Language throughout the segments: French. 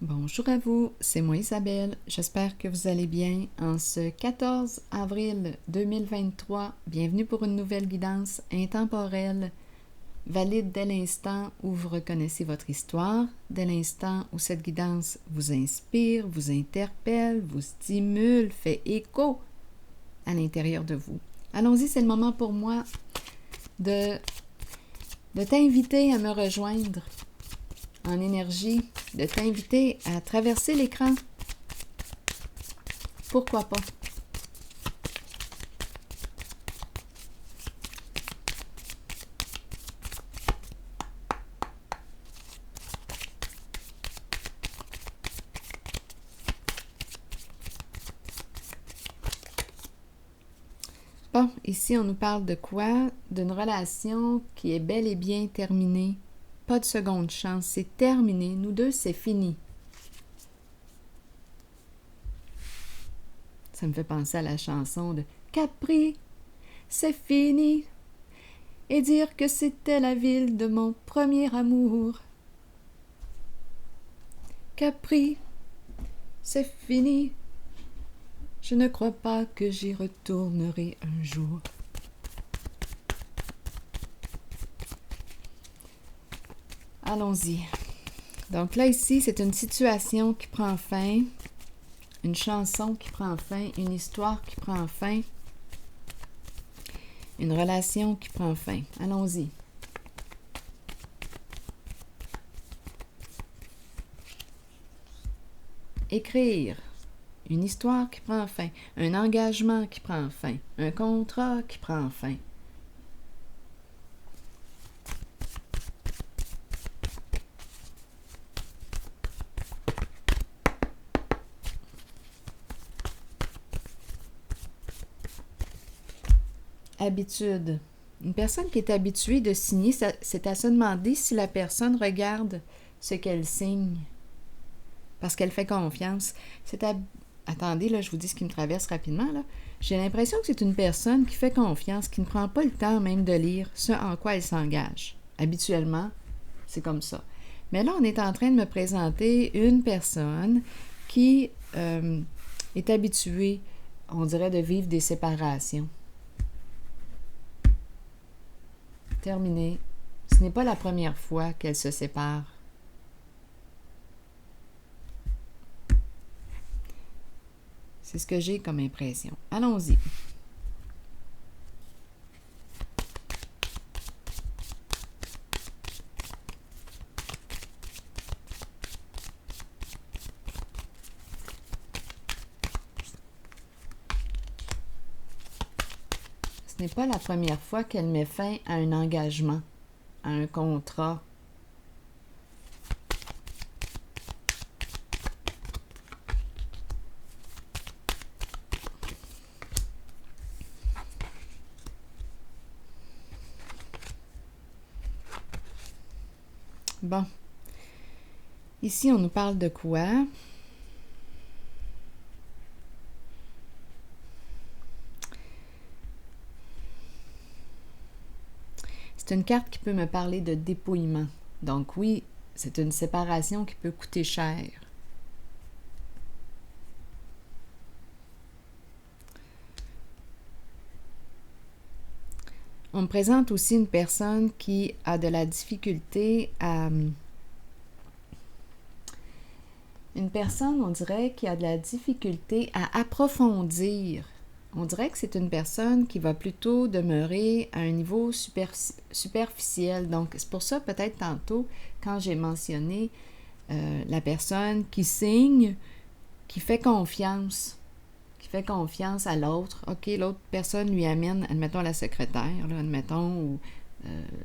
Bonjour à vous, c'est moi Isabelle. J'espère que vous allez bien en ce 14 avril 2023. Bienvenue pour une nouvelle guidance intemporelle, valide dès l'instant où vous reconnaissez votre histoire, dès l'instant où cette guidance vous inspire, vous interpelle, vous stimule, fait écho à l'intérieur de vous. Allons-y, c'est le moment pour moi de t'inviter à me rejoindre en énergie, de t'inviter à traverser l'écran. Pourquoi pas? Bon, ici on nous parle de quoi? D'une relation qui est bel et bien terminée. Pas de seconde chance, c'est terminé. Nous deux, c'est fini. Ça me fait penser à la chanson de Capri, c'est fini. Et dire que c'était la ville de mon premier amour. Capri, c'est fini. Je ne crois pas que j'y retournerai un jour. Allons-y. Donc là, ici, c'est une situation qui prend fin, une chanson qui prend fin, une histoire qui prend fin, une relation qui prend fin. Allons-y. Écrire. Une histoire qui prend fin, un engagement qui prend fin, un contrat qui prend fin. Habitude. Une personne qui est habituée de signer, c'est à se demander si la personne regarde ce qu'elle signe. Parce qu'elle fait confiance. Attendez, là, je vous dis ce qui me traverse rapidement. Là. J'ai l'impression que c'est une personne qui fait confiance, qui ne prend pas le temps même de lire ce en quoi elle s'engage. Habituellement, c'est comme ça. Mais là, on est en train de me présenter une personne qui est habituée, on dirait, de vivre des séparations. Terminé. Ce n'est pas la première fois qu'elle se sépare. C'est ce que j'ai comme impression. Allons-y. Ce n'est pas la première fois qu'elle met fin à un engagement, à un contrat. Bon. Ici, on nous parle de quoi? C'est une carte qui peut me parler de dépouillement. Donc oui, c'est une séparation qui peut coûter cher. On me présente aussi une personne qui a de la difficulté à... Une personne, on dirait, qui a de la difficulté à approfondir. On dirait que c'est une personne qui va plutôt demeurer à un niveau superficiel. Donc, c'est pour ça, peut-être tantôt, quand j'ai mentionné la personne qui signe, qui fait confiance à l'autre. OK, l'autre personne lui amène, admettons, la secrétaire, là, admettons, ou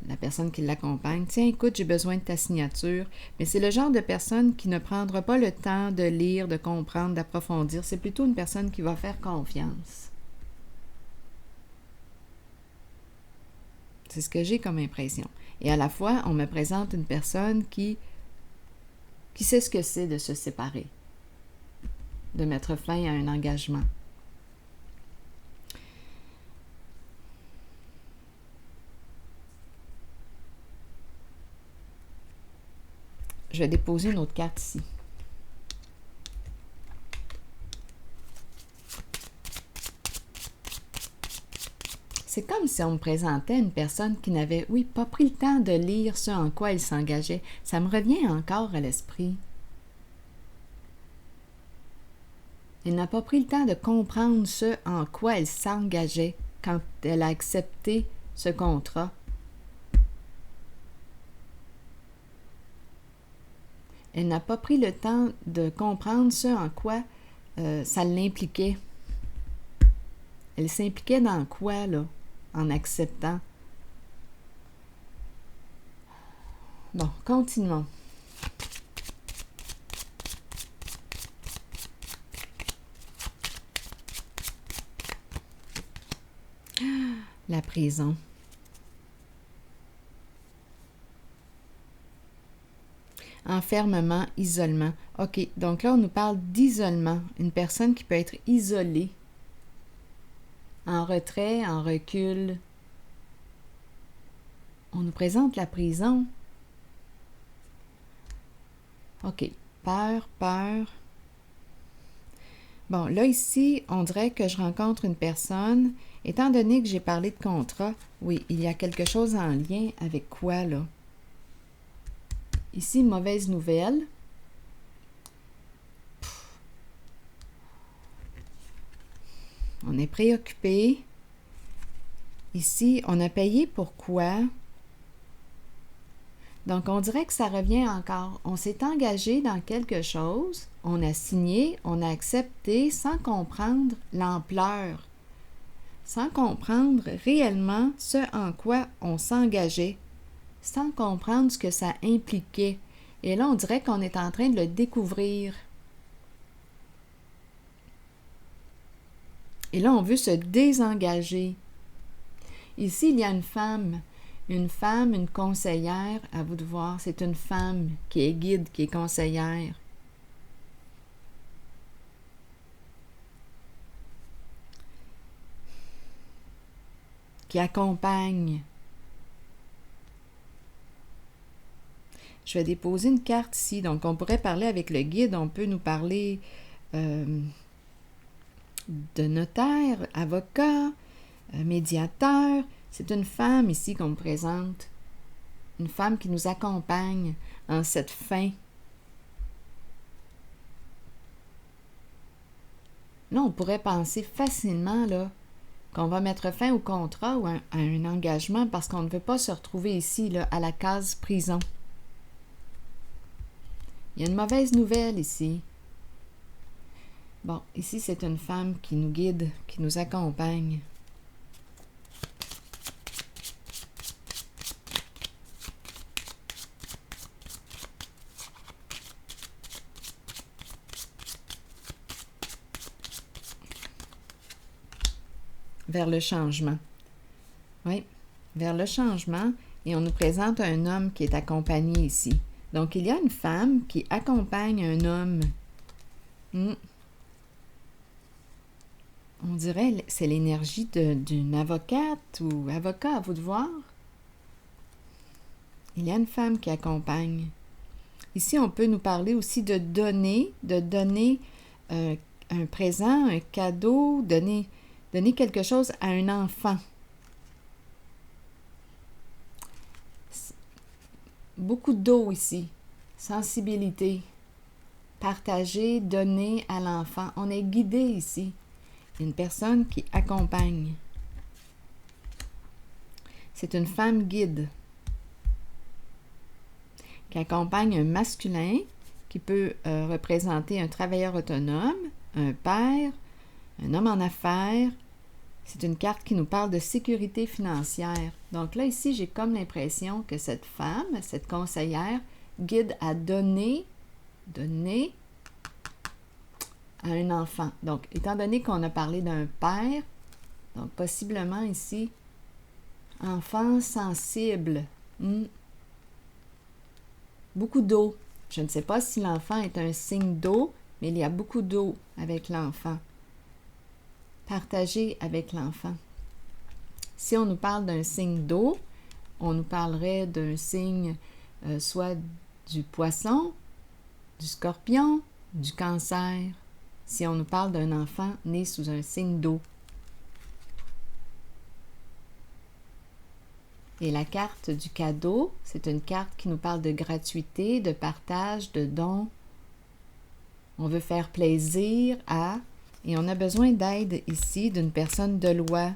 la personne qui l'accompagne. Tiens, écoute, j'ai besoin de ta signature. Mais c'est le genre de personne qui ne prendra pas le temps de lire, de comprendre, d'approfondir. C'est plutôt une personne qui va faire confiance. C'est ce que j'ai comme impression. Et à la fois, on me présente une personne qui sait ce que c'est de se séparer, de mettre fin à un engagement. Je vais déposer une autre carte ici. C'est comme si on me présentait une personne qui n'avait, oui, pas pris le temps de lire ce en quoi elle s'engageait. Ça me revient encore à l'esprit. Elle n'a pas pris le temps de comprendre ce en quoi elle s'engageait quand elle a accepté ce contrat. Elle n'a pas pris le temps de comprendre ce en quoi ça l'impliquait. Elle s'impliquait dans quoi, là, en acceptant? Bon, continuons. La prison. Enfermement, isolement. OK, donc là, on nous parle d'isolement. Une personne qui peut être isolée, en retrait, en recul. On nous présente la prison. OK, peur, peur. Bon, là, ici, on dirait que je rencontre une personne. Étant donné que j'ai parlé de contrat, oui, il y a quelque chose en lien avec quoi, là? Ici, mauvaise nouvelle. On est préoccupé. Ici, on a payé pour quoi? Donc, on dirait que ça revient encore. On s'est engagé dans quelque chose, on a signé, on a accepté sans comprendre l'ampleur, sans comprendre réellement ce en quoi on s'engageait, sans comprendre ce que ça impliquait. Et là, on dirait qu'on est en train de le découvrir. Et là, on veut se désengager. Ici, il y a une femme, une conseillère, à vous de voir, c'est une femme qui est guide, qui est conseillère. Qui accompagne. Je vais déposer une carte ici, donc on pourrait parler avec le guide, on peut nous parler de notaire, avocat, médiateur. C'est une femme ici qu'on me présente. Une femme qui nous accompagne en cette fin. Là, on pourrait penser facilement là, qu'on va mettre fin au contrat ou à un engagement parce qu'on ne veut pas se retrouver ici là, à la case prison. Il y a une mauvaise nouvelle ici. Bon, ici, c'est une femme qui nous guide, qui nous accompagne. Vers le changement. Oui, vers le changement. Et on nous présente un homme qui est accompagné ici. Donc, il y a une femme qui accompagne un homme. On dirait que c'est l'énergie d'une avocate ou avocat, à vous de voir. Il y a une femme qui accompagne. Ici, on peut nous parler aussi de donner un présent, un cadeau, donner quelque chose à un enfant. Beaucoup d'eau ici, sensibilité, partager, donner à l'enfant. On est guidé ici. Une personne qui accompagne. C'est une femme guide qui accompagne un masculin qui peut représenter un travailleur autonome, un père, un homme en affaires. C'est une carte qui nous parle de sécurité financière. Donc là, ici, j'ai comme l'impression que cette femme, cette conseillère, guide à donner à un enfant. Donc, étant donné qu'on a parlé d'un père, donc possiblement ici, enfant sensible. Beaucoup d'eau. Je ne sais pas si l'enfant est un signe d'eau, mais il y a beaucoup d'eau avec l'enfant. Partager avec l'enfant. Si on nous parle d'un signe d'eau, on nous parlerait d'un signe soit du poisson, du scorpion, du cancer. Si on nous parle d'un enfant né sous un signe d'eau. Et la carte du cadeau, c'est une carte qui nous parle de gratuité, de partage, de don. On veut faire plaisir à, et on a besoin d'aide ici d'une personne de loi.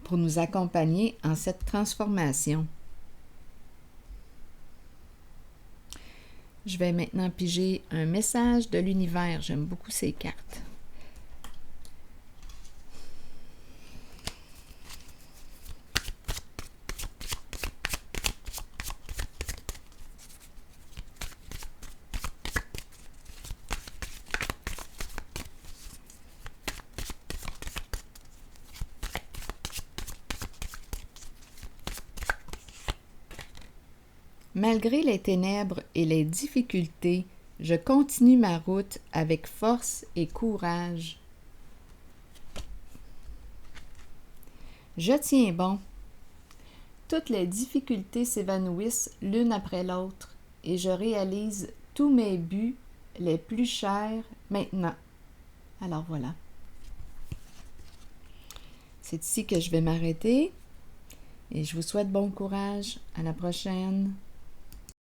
Pour nous accompagner en cette transformation. Je vais maintenant piger un message de l'univers. J'aime beaucoup ces cartes. Malgré les ténèbres et les difficultés, je continue ma route avec force et courage. Je tiens bon. Toutes les difficultés s'évanouissent l'une après l'autre et je réalise tous mes buts les plus chers maintenant. Alors voilà. C'est ici que je vais m'arrêter et je vous souhaite bon courage. À la prochaine.